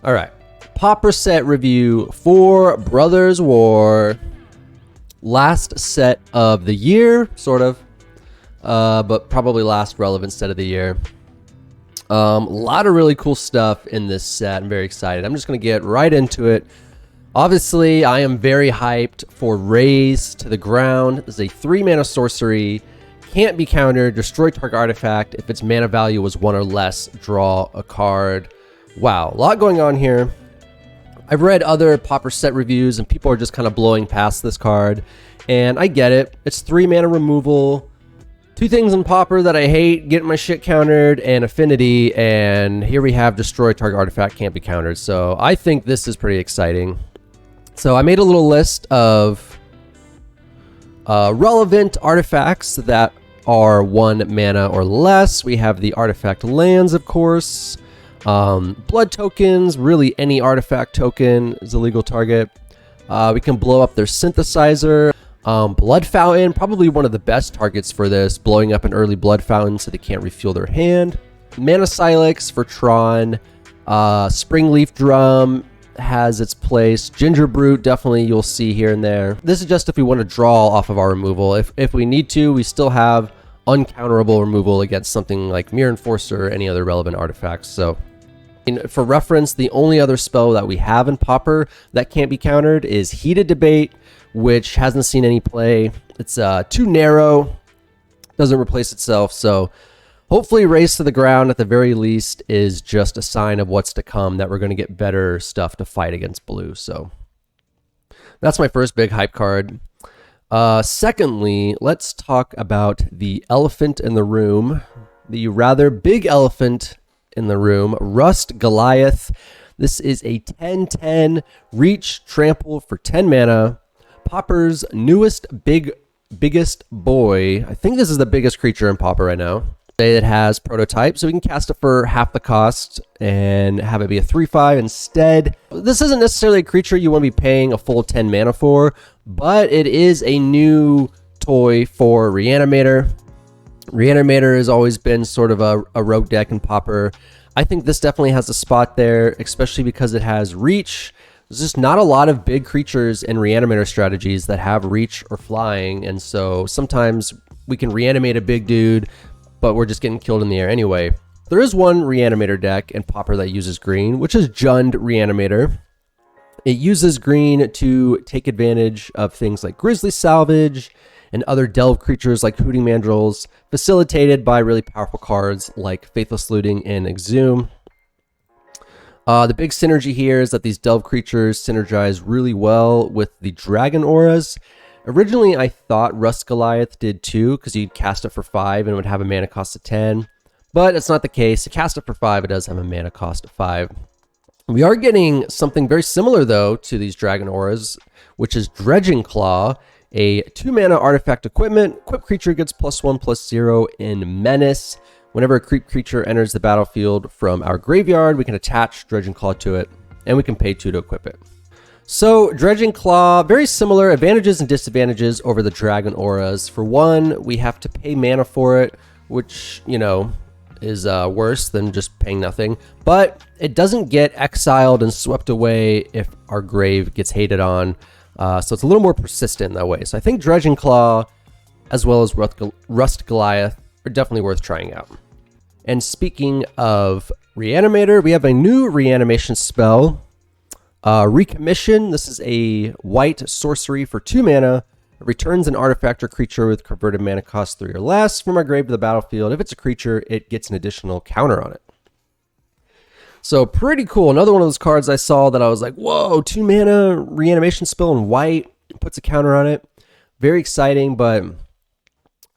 All right, Pauper set review for Brothers War. Last set of the year, sort of, but probably last relevant set of the year. A lot of really cool stuff in this set. I'm very excited. I'm just going to get right into it. Obviously, I am very hyped for Raise to the Ground. This is a 3-mana sorcery. Can't be countered. Destroy target artifact. If its mana value was 1 or less, draw a card. Wow, a lot going on here. I've read other Pauper set reviews, and people are just kind of blowing past this card. And I get it. It's 3-mana removal. 2 things in Pauper that I hate, getting my shit countered, and Affinity. And here we have Destroy target artifact, can't be countered. So I think this is pretty exciting. So I made a little list of relevant artifacts that are 1 mana or less. We have the artifact lands, of course. Blood tokens, really any artifact token is a legal target. We can blow up their synthesizer. Blood Fountain, probably one of the best targets for this, blowing up an early Blood Fountain so they can't refuel their hand. Mana Silex for Tron. Springleaf Drum has its place. Ginger Brute, definitely you'll see here and there. This is just if we want to draw off of our removal. If we need to, we still have uncounterable removal against something like Mirror Enforcer or any other relevant artifacts. So for reference, the only other spell that we have in Pauper that can't be countered is Heated Debate, which hasn't seen any play. It's too narrow, doesn't replace itself. So hopefully Race to the Ground at the very least is just a sign of what's to come, that we're going to get better stuff to fight against blue. So that's my first big hype card. Secondly, let's talk about the elephant in the room, the rather big elephant in the room, Rust Goliath. This is a 10/10 reach trample for 10 mana. Pauper's newest biggest boy. I think this is the biggest creature in Pauper right now. It has prototype, so we can cast it for half the cost and have it be a 3/5 instead. This isn't necessarily a creature you want to be paying a full 10 mana for, but it is a new toy for Reanimator. Reanimator has always been sort of a rogue deck in Pauper. I think this definitely has a spot there, especially because it has reach. There's just not a lot of big creatures in Reanimator strategies that have reach or flying, and so sometimes we can reanimate a big dude, but we're just getting killed in the air anyway. There is one Reanimator deck in Pauper that uses green, which is Jund Reanimator. It uses green to take advantage of things like Grizzly Salvage and other delve creatures like Hooting Mandrills, facilitated by really powerful cards like Faithless Looting and Exhume. The big synergy here is that these delve creatures synergize really well with the dragon auras. Originally, I thought Rust Goliath did too, because you'd cast it for 5 and it would have a mana cost of 10. But it's not the case. To cast it for 5, it does have a mana cost of 5. We are getting something very similar, though, to these dragon auras, which is Dredging Claw, a 2-mana artifact equipment. Equipped creature gets +1/+0 in Menace. Whenever a creep creature enters the battlefield from our graveyard, we can attach Dredging Claw to it, and we can pay 2 to equip it. So, Dredging Claw, very similar advantages and disadvantages over the Dragon Auras. For one, we have to pay mana for it, which, you know, is worse than just paying nothing. But it doesn't get exiled and swept away if our grave gets hated on. So it's a little more persistent in that way. So I think Dredging Claw, as well as Rust Goliath, are definitely worth trying out. And speaking of Reanimator, we have a new reanimation spell. Recommission. This is a white sorcery for 2 mana. It returns an artifact or creature with converted mana cost 3 or less from our grave to the battlefield. If it's a creature, it gets an additional counter on it. So pretty cool. Another one of those cards I saw that I was like, whoa, 2 mana reanimation spell in white, puts a counter on it. Very exciting, but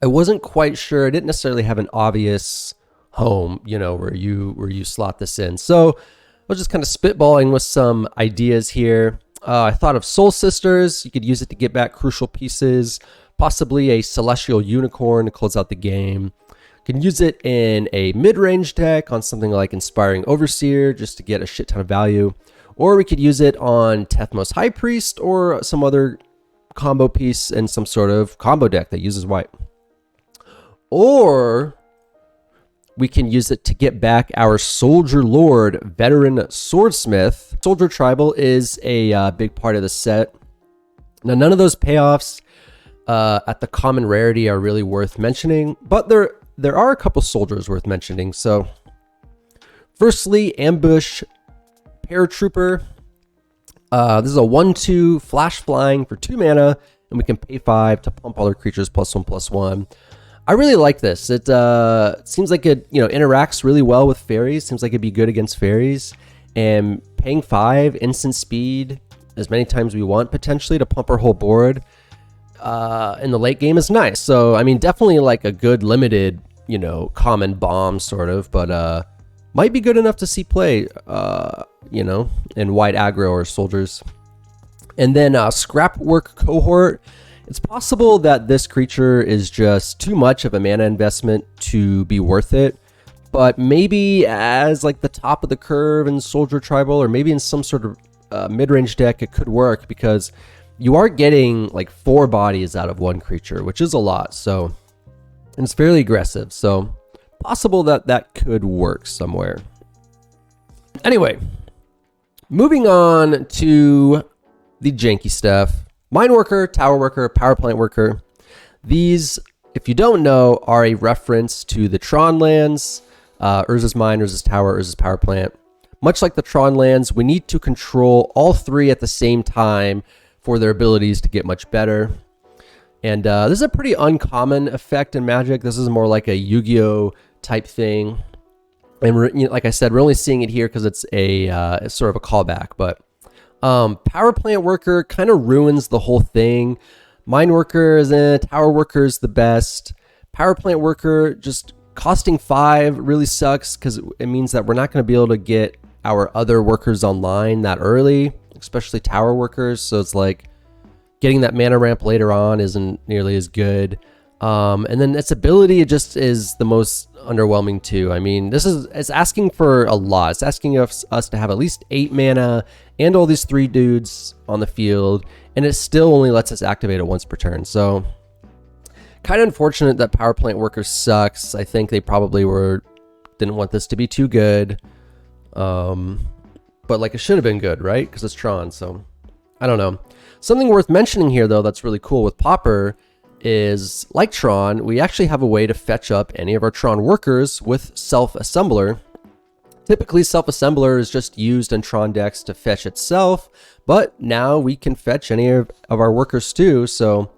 I wasn't quite sure. I didn't necessarily have an obvious home, you know, where you slot this in. So I was just kind of spitballing with some ideas here. I thought of Soul Sisters. You could use it to get back crucial pieces, possibly a Celestial Unicorn to close out the game. You can use it in a mid-range deck on something like Inspiring Overseer just to get a shit ton of value. Or we could use it on Tethmos High Priest or some other combo piece in some sort of combo deck that uses white. Or we can use it to get back our Soldier Lord Veteran Swordsmith. Soldier Tribal is a big part of the set. Now, none of those payoffs at the common rarity are really worth mentioning, but there are a couple soldiers worth mentioning. So, firstly, Ambush Paratrooper. This is a 1/2 flash flying for 2 mana, and we can pay 5 to pump all our creatures +1/+1. I really like this. It seems like it interacts really well with fairies. Seems like it'd be good against fairies, and paying 5 instant speed as many times we want potentially to pump our whole board in the late game is nice. So I mean, definitely like a good limited common bomb sort of, but might be good enough to see play in white aggro or soldiers. And then Scrapwork Cohort. It's possible that this creature is just too much of a mana investment to be worth it, but maybe as like the top of the curve in Soldier Tribal, or maybe in some sort of mid-range deck, it could work because you are getting like 4 bodies out of 1 creature, which is a lot. So, and it's fairly aggressive. So possible that that could work somewhere. Anyway, moving on to the janky stuff. Mine Worker, Tower Worker, Power Plant Worker. These, if you don't know, are a reference to the Tron lands. Urza's Mine, Urza's Tower, Urza's Power Plant. Much like the Tron lands, we need to control all 3 at the same time for their abilities to get much better. And this is a pretty uncommon effect in Magic. This is more like a Yu-Gi-Oh type thing. And like I said, we're only seeing it here because it's a sort of a callback, but Power Plant Worker kind of ruins the whole thing. Mine Worker is Tower Worker is the best. Power Plant Worker just costing 5 really sucks because it means that we're not going to be able to get our other workers online that early, especially Tower Workers. So it's like getting that mana ramp later on isn't nearly as good. And then its ability just is the most underwhelming too. I mean, it's asking for a lot. It's asking us to have at least 8 mana and all these 3 dudes on the field, and it still only lets us activate it once per turn. So kind of unfortunate that Power Plant Worker sucks. I think they probably didn't want this to be too good. But like it should have been good, right? Because it's Tron, so I don't know. Something worth mentioning here though that's really cool with Pauper is, like Tron, we actually have a way to fetch up any of our Tron workers with Self-Assembler. Typically, Self-Assembler is just used in Tron decks to fetch itself, but now we can fetch any of our workers too, so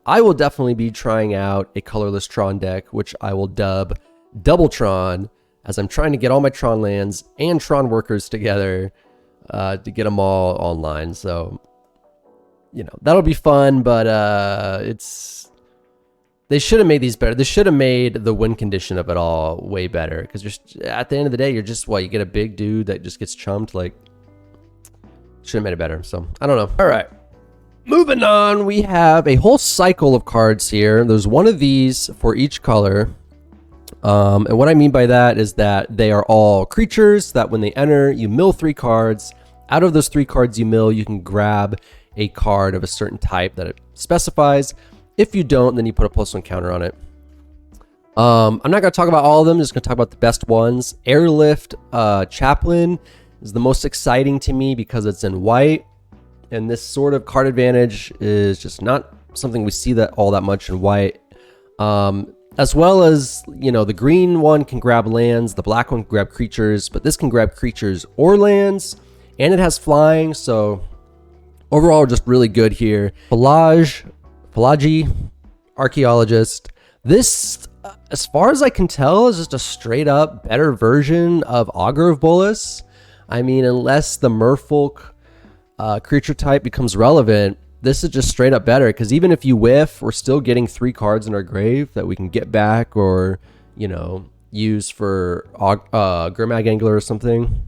I will definitely be trying out a colorless Tron deck, which I will dub Double Tron, as I'm trying to get all my Tron lands and Tron workers together to get them all online, so that'll be fun, but they should have made these better. They should have made the win condition of it all way better. Because at the end of the day, you're just, you get a big dude that just gets chumped. Like, should have made it better. So, I don't know. All right. Moving on, we have a whole cycle of cards here. There's one of these for each color. And what I mean by that is that they are all creatures that when they enter, you mill 3 cards. Out of those 3 cards you mill, you can grab a card of a certain type that it specifies. If you don't, then you put a +1 counter on it. I'm not going to talk about all of them. I'm just going to talk about the best ones. Airlift Chaplain is the most exciting to me because it's in white. And this sort of card advantage is just not something we see all that much in white. As well as, the green one can grab lands. The black one can grab creatures. But this can grab creatures or lands. And it has flying. So overall, just really good here. Pelagi, Archaeologist. This, as far as I can tell, is just a straight up better version of Augur of Bolas. I mean, unless the Merfolk creature type becomes relevant, this is just straight up better. Because even if you whiff, we're still getting 3 cards in our grave that we can get back or, use for Gurmag Angler or something.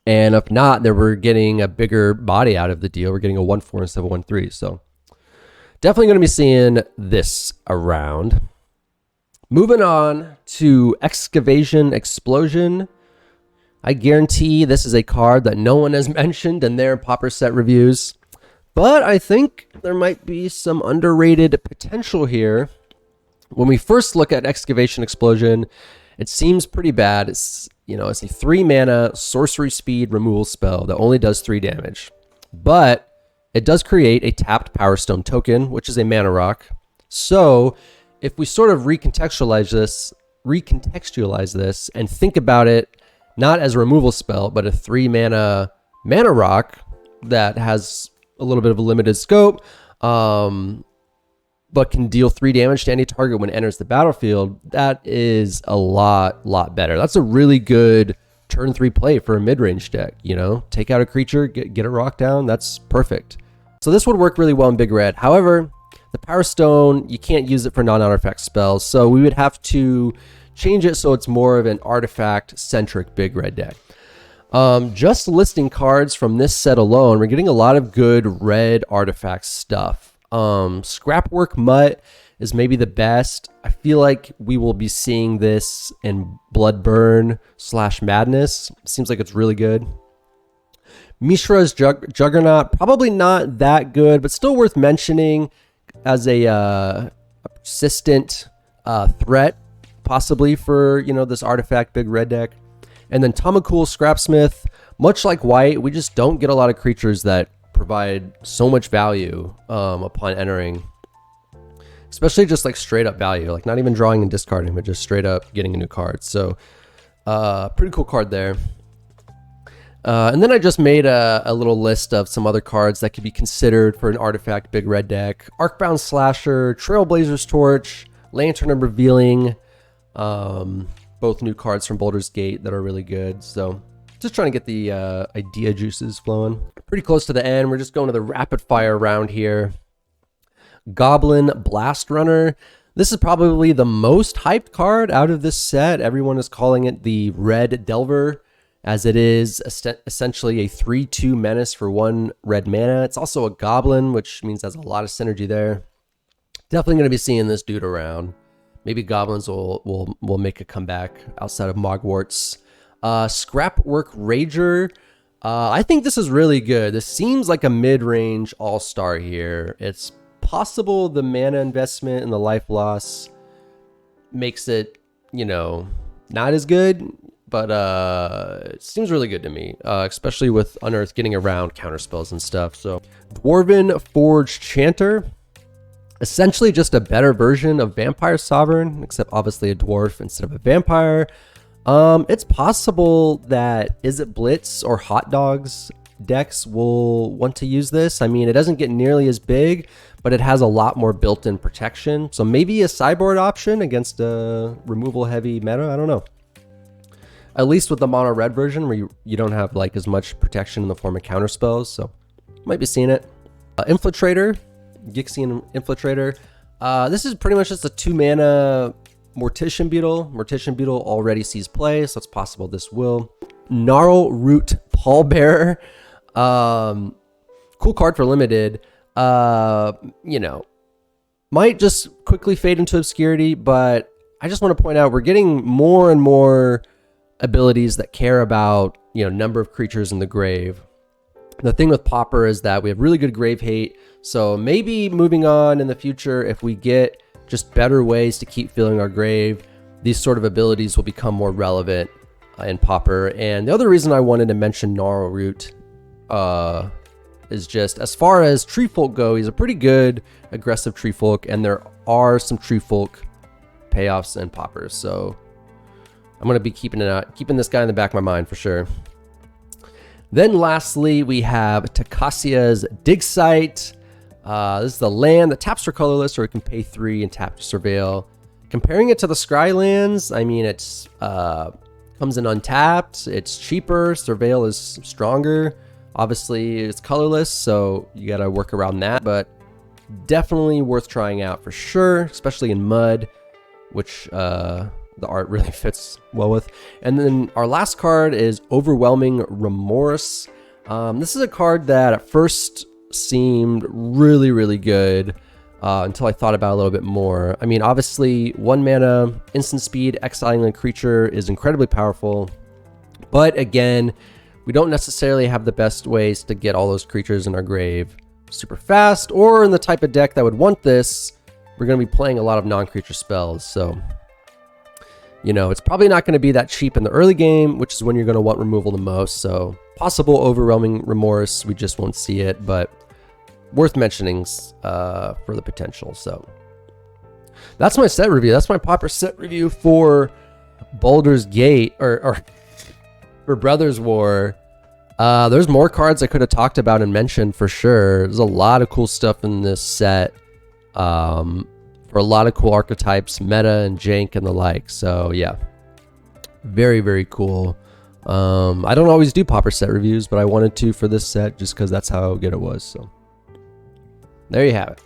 And if not, then we're getting a bigger body out of the deal. We're getting a 1/4 instead of a 1/3. So definitely going to be seeing this around. Moving on to Excavation Explosion. I guarantee this is a card that no one has mentioned in their Pauper set reviews. But I think there might be some underrated potential here. When we first look at Excavation Explosion, It seems pretty bad. It's, you know, it's a 3 mana sorcery speed removal spell that only does 3 damage. But it does create a tapped Power Stone token, which is a mana rock. So if we sort of recontextualize this and think about it not as a removal spell, but a 3 mana rock that has a little bit of a limited scope, but can deal 3 damage to any target when it enters the battlefield, that is a lot better. That's a really good turn 3 play for a mid-range deck, you know? Take out a creature, get a rock down, that's perfect. So this would work really well in Big Red. However, the Power Stone, you can't use it for non-artifact spells, so we would have to change it so it's more of an artifact-centric Big Red deck. Just listing cards from this set alone, we're getting a lot of good red artifact stuff. Scrapwork Mutt is maybe the best. I feel like we will be seeing this in Bloodburn / Madness. Seems like it's really good. Mishra's Juggernaut, probably not that good, but still worth mentioning as a persistent threat, possibly for, you know, this artifact big red deck. And then Tamakul Scrapsmith, much like white, we just don't get a lot of creatures that provide so much value upon entering, especially just like straight up value, like not even drawing and discarding, but just straight up getting a new card. So pretty cool card there. And then I just made a little list of some other cards that could be considered for an artifact big red deck. Arcbound Slasher, Trailblazer's Torch, Lantern of Revealing, both new cards from Baldur's Gate that are really good. So just trying to get the idea juices flowing. Pretty close to the end. We're just going to the rapid fire round here. Goblin Blast Runner. This is probably the most hyped card out of this set. Everyone is calling it the Red Delver, as it is essentially a 3/2 menace for 1 red mana. It's also a goblin, which means there's a lot of synergy there. Definitely going to be seeing this dude around. Maybe goblins will make a comeback outside of Mogwarts. Scrapwork Rager. I think this is really good. This seems like a mid-range all-star here. It's possible the mana investment and the life loss makes it, you know, not as good, but it seems really good to me, especially with Unearth getting around counterspells and stuff. So Dwarven Forged Chanter, essentially just a better version of Vampire Sovereign, except obviously a dwarf instead of a vampire. It's possible that Is It Blitz or Hot Dogs decks will want to use this. I mean, it doesn't get nearly as big, but it has a lot more built-in protection. So maybe a sideboard option against a removal-heavy meta. I don't know. At least with the mono red version, where you don't have like as much protection in the form of counter spells. So might be seeing it. Infiltrator, Gixian Infiltrator. This is pretty much just a 2 mana Mortician Beetle. Mortician Beetle already sees play, so it's possible this will. Gnarl Root Pallbearer. Cool card for limited. You know, might just quickly fade into obscurity, but I just want to point out we're getting more and more abilities that care about, you know, number of creatures in the grave. The thing with Pauper is that we have really good grave hate, so maybe moving on in the future, if we get just better ways to keep filling our grave, these sort of abilities will become more relevant in Pauper. And the other reason I wanted to mention Gnarl Root is just as far as Tree Folk go, he's a pretty good aggressive Tree Folk, and there are some Tree Folk payoffs in Pauper. So I'm going to be keeping this guy in the back of my mind for sure. Then lastly, we have Takasia's Dig Site. This is the land that taps for colorless, or it can pay 3 and tap to surveil. Comparing it to the Scrylands, I mean, it's comes in untapped, it's cheaper, surveil is stronger. Obviously, it's colorless, so you gotta work around that, but definitely worth trying out for sure, especially in mud, which the art really fits well with. And then our last card is Overwhelming Remorse. This is a card that at first seemed really good until I thought about it a little bit more. I mean, obviously 1 mana instant speed exiling a creature is incredibly powerful, but again, we don't necessarily have the best ways to get all those creatures in our grave super fast, or in the type of deck that would want this, we're going to be playing a lot of non-creature spells. So you know, it's probably not going to be that cheap in the early game, which is when you're going to want removal the most. So possible overwhelming remorse, we just won't see it, but worth mentioning for the potential. So that's my set review. That's my Pauper set review for Baldur's Gate, or for Brothers War. There's more cards I could have talked about and mentioned for sure. There's a lot of cool stuff in this set. For a lot of cool archetypes, meta and jank and the like. So yeah, very, very cool. I don't always do Pauper set reviews, but I wanted to for this set just because that's how good it was. So there you have it.